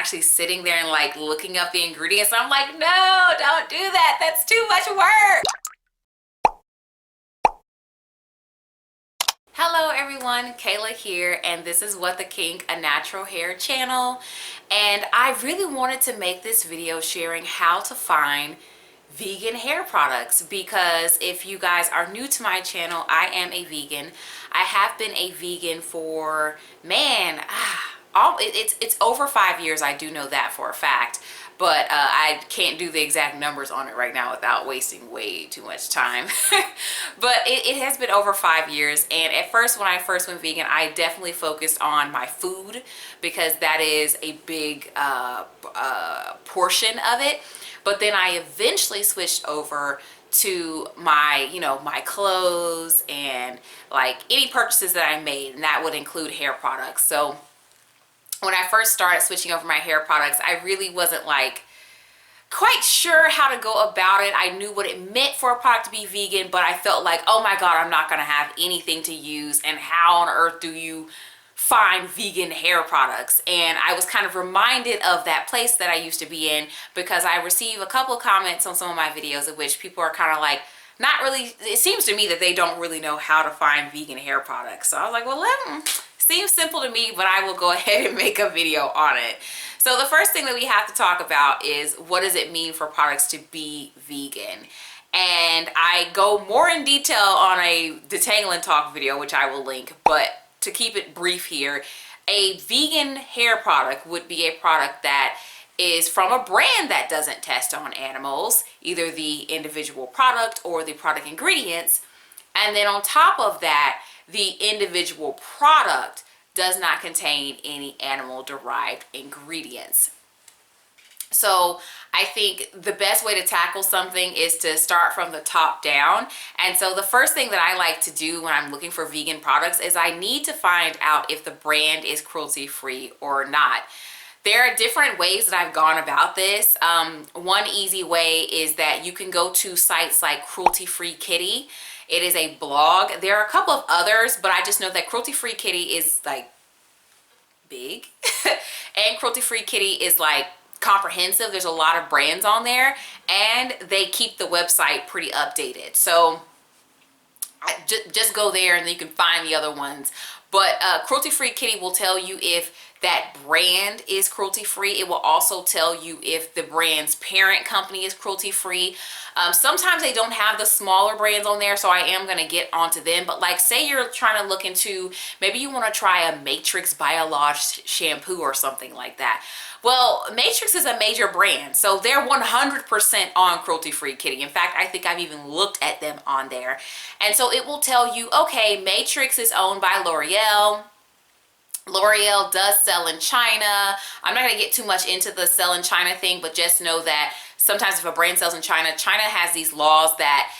actually sitting there and like looking up the ingredients. I'm like, no, don't do that. That's too much work. Hello everyone, Kayla here, and this is What the Kink, a natural hair channel. And I really wanted to make this video sharing how to find vegan hair products, because if you guys are new to my channel, I am a vegan. I have been a vegan for, man, it's over 5 years. I do know that for a fact, but I can't do the exact numbers on it right now without wasting way too much time. But it has been over 5 years, and at first, when I first went vegan, I definitely focused on my food because that is a big portion of it. But then I eventually switched over to my, my clothes and like any purchases that I made, and that would include hair products. So when I first started switching over my hair products, I really wasn't like quite sure how to go about it. I knew what it meant for a product to be vegan, but I felt like, oh my God, I'm not gonna have anything to use, and how on earth do you find vegan hair products? And I was kind of reminded of that place that I used to be in, because I receive a couple of comments on some of my videos in which people are kind of like, not really, it seems to me that they don't really know how to find vegan hair products. So I was like, well, seems simple to me, but I will go ahead and make a video on it. So the first thing that we have to talk about is, what does it mean for products to be vegan? And I go more in detail on a Detangling Talk video, which I will link, but to keep it brief here, a vegan hair product would be a product that is from a brand that doesn't test on animals, either the individual product or the product ingredients. And then on top of that, the individual product does not contain any animal-derived ingredients. So I think the best way to tackle something is to start from the top down. And so the first thing that I like to do when I'm looking for vegan products is I need to find out if the brand is cruelty-free or not. There are different ways that I've gone about this. One easy way is that you can go to sites like Cruelty Free Kitty. It is a blog. There are a couple of others, but I just know that Cruelty Free Kitty is like big and Cruelty Free Kitty is like comprehensive. There's a lot of brands on there, and they keep the website pretty updated. So just go there and then you can find the other ones. But Cruelty Free Kitty will tell you if that brand is cruelty free. It will also tell you if the brand's parent company is cruelty free. Sometimes they don't have the smaller brands on there, so I am going to get onto them. But like, say you're trying to look into, maybe you want to try a Matrix Biolage shampoo or something like that. Well, Matrix is a major brand, so they're 100% on Cruelty Free Kitty. In fact, I think I've even looked at them on there. And so it will tell you, okay, Matrix is owned by L'Oreal. L'Oreal does sell in China. I'm not going to get too much into the sell in China thing, but just know that sometimes if a brand sells in China, China has these laws that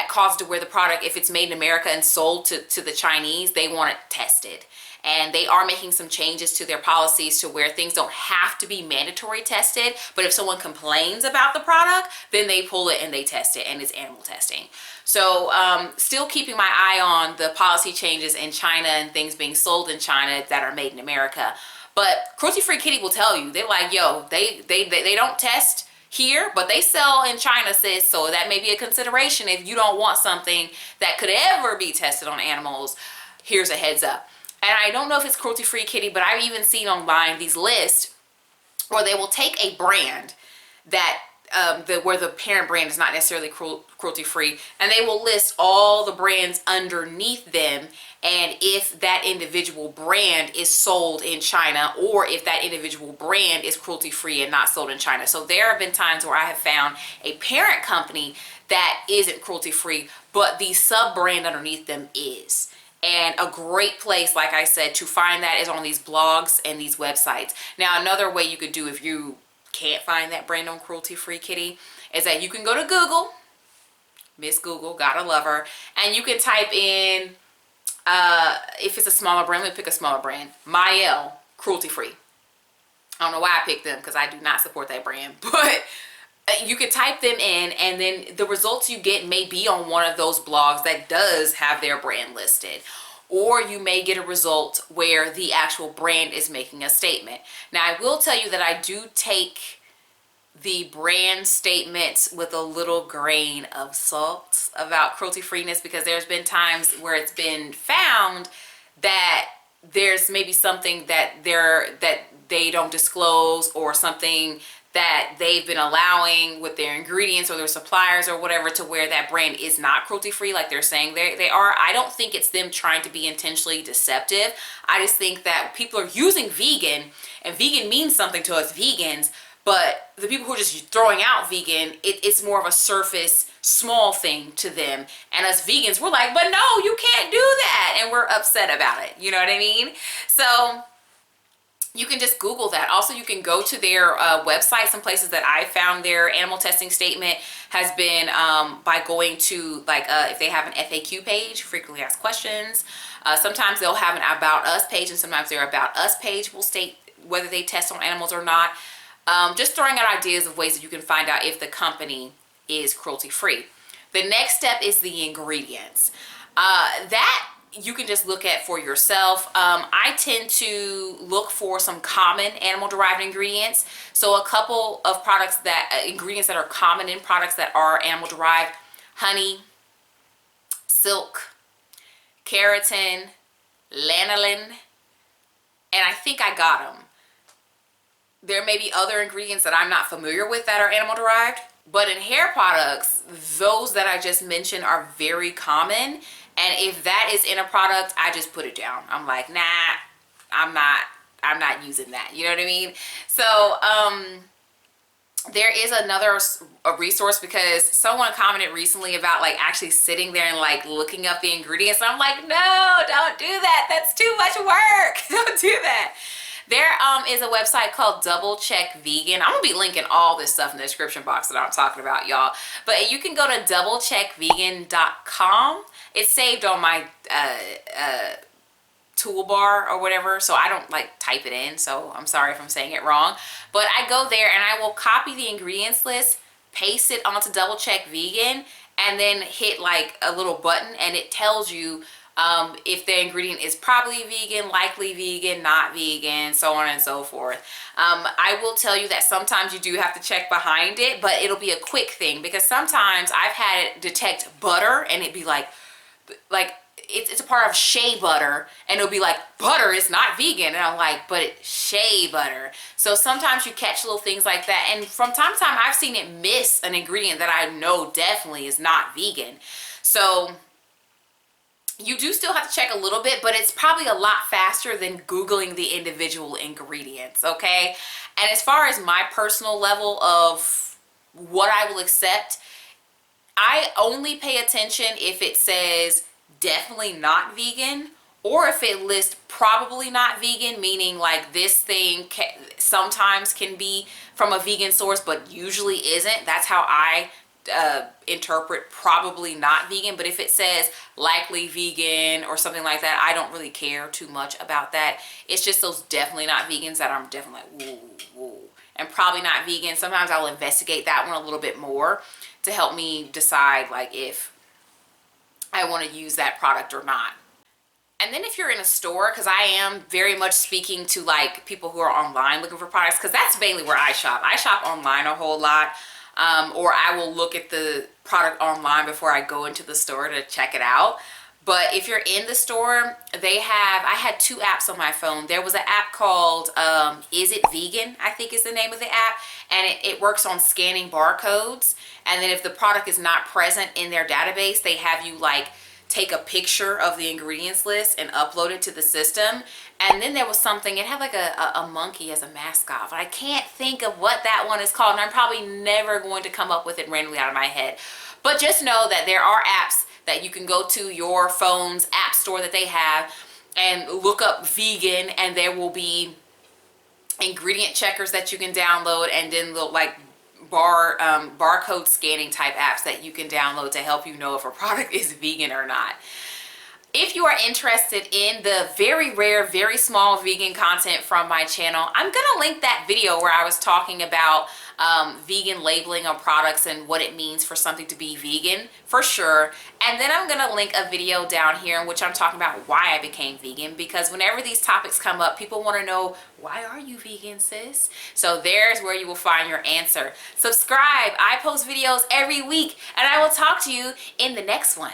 cause to where the product, if it's made in America and sold to the Chinese, they want it tested. And they are making some changes to their policies to where things don't have to be mandatory tested, but if someone complains about the product, then they pull it and they test it, and it's animal testing. So still keeping my eye on the policy changes in China and things being sold in China that are made in America. But Cruelty Free Kitty will tell you, they're like, yo, they don't test here, but they sell in China, sis, so that may be a consideration if you don't want something that could ever be tested on animals. Here's a heads up. And I don't know if it's Cruelty Free Kitty, but I've even seen online these lists where they will take a brand that where the parent brand is not necessarily cruelty free, and they will list all the brands underneath them, and if that individual brand is sold in China, or if that individual brand is cruelty free and not sold in China. So there have been times where I have found a parent company that isn't cruelty free, but the sub brand underneath them is. And a great place, like I said, to find that is on these blogs and these websites. Now, another way you could do if you can't find that brand on Cruelty Free Kitty is that you can go to Google, Miss Google, gotta love her, and you can type in, if it's a smaller brand, let me pick a smaller brand, Mielle Cruelty Free. I don't know why I picked them, because I do not support that brand, but you could type them in, and then the results you get may be on one of those blogs that does have their brand listed. or you may get a result where the actual brand is making a statement. Now, I will tell you that I do take the brand statements with a little grain of salt about cruelty freeness, because there's been times where it's been found that there's maybe something that they don't disclose, or something that they've been allowing with their ingredients or their suppliers or whatever, to where that brand is not cruelty free like they're saying they are. I don't think it's them trying to be intentionally deceptive. I just think that people are using vegan, and vegan means something to us vegans, but the people who are just throwing out vegan, it's more of a surface, small thing to them. And us vegans, we're like, but no, you can't do that. And we're upset about it. You know what I mean? So you can just Google that. Also, you can go to their website. Some places that I found their animal testing statement has been by going to, like, if they have an FAQ page, frequently asked questions. Sometimes they'll have an About Us page, and sometimes their About Us page will state whether they test on animals or not. Just throwing out ideas of ways that you can find out if the company is cruelty free. The next step is the ingredients. That you can just look at for yourself. I tend to look for some common animal derived ingredients. So a couple of products that, ingredients that are common in products that are animal derived: honey, silk, keratin, lanolin, and I think I got them. There may be other ingredients that I'm not familiar with that are animal derived, but in hair products, those that I just mentioned are very common. And if that is in a product, I just put it down. I'm like, nah, I'm not using that. You know what I mean? So there is a resource, because someone commented recently about like actually sitting there and like looking up the ingredients. And I'm like, no, don't do that. That's too much work. Don't do that. There is a website called Double Check Vegan. I'm gonna be linking all this stuff in the description box that I'm talking about, y'all. But you can go to doublecheckvegan.com. It's saved on my toolbar or whatever, so I don't like type it in, so I'm sorry if I'm saying it wrong. But I go there and I will copy the ingredients list, paste it onto Double Check Vegan, and then hit like a little button, and it tells you if the ingredient is probably vegan, likely vegan, not vegan, so on and so forth. I will tell you that sometimes you do have to check behind it, but it'll be a quick thing, because sometimes I've had it detect butter and it'd be like it's a part of shea butter, and it'll be like, butter is not vegan, and I'm like, but it's shea butter. So sometimes you catch little things like that, and from time to time I've seen it miss an ingredient that I know definitely is not vegan. So you do still have to check a little bit, but it's probably a lot faster than Googling the individual ingredients, okay? And as far as my personal level of what I will accept, I only pay attention if it says definitely not vegan, or if it lists probably not vegan, meaning like this thing sometimes can be from a vegan source but usually isn't. That's how I interpret probably not vegan. But if it says likely vegan or something like that, I don't really care too much about that. It's just those definitely not vegans that I'm definitely like, whoa, whoa, and probably not vegan. Sometimes I'll investigate that one a little bit more to help me decide like if I want to use that product or not. And then if you're in a store, because I am very much speaking to like people who are online looking for products, because that's mainly where I shop. I shop online a whole lot. Or I will look at the product online before I go into the store to check it out. But if you're in the store, I had two apps on my phone. There was an app called Is It Vegan, I think is the name of the app. And it works on scanning barcodes. And then if the product is not present in their database, they have you like take a picture of the ingredients list and upload it to the system. And then there was something, it had like a monkey as a mascot, but I can't think of what that one is called, and I'm probably never going to come up with it randomly out of my head. But just know that there are apps that you can go to your phone's app store that they have and look up vegan, and there will be ingredient checkers that you can download, and then the like barcode scanning type apps that you can download to help you know if a product is vegan or not. If you are interested in the very rare, very small vegan content from my channel, I'm gonna link that video where I was talking about vegan labeling on products and what it means for something to be vegan, for sure. And then I'm gonna link a video down here in which I'm talking about why I became vegan, because whenever these topics come up, people want to know, why are you vegan, sis? So there's where you will find your answer. Subscribe. I post videos every week, and I will talk to you in the next one.